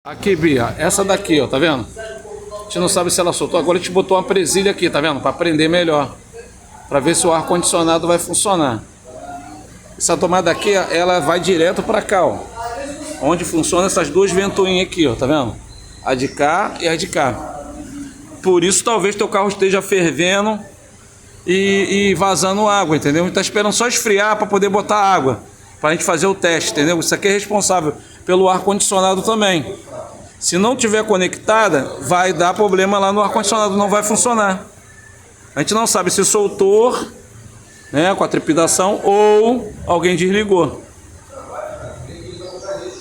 Aqui, Bia, essa daqui, ó, tá vendo? A gente não sabe se ela soltou. Agora a gente botou uma presilha aqui, tá vendo? Pra prender melhor. Pra ver se o ar-condicionado vai funcionar. Essa tomada aqui, ela vai direto pra cá, ó. Onde funciona essas duas ventoinhas aqui, ó, tá vendo? A de cá e a de cá. Por isso talvez teu carro esteja fervendo e vazando água, entendeu? A gente tá esperando só esfriar pra poder botar água. Pra gente fazer o teste, entendeu? Isso aqui é responsável pelo ar-condicionado também. Se não tiver conectada, vai dar problema lá no ar-condicionado, não vai funcionar. A gente não sabe se soltou, né, com a trepidação ou alguém desligou.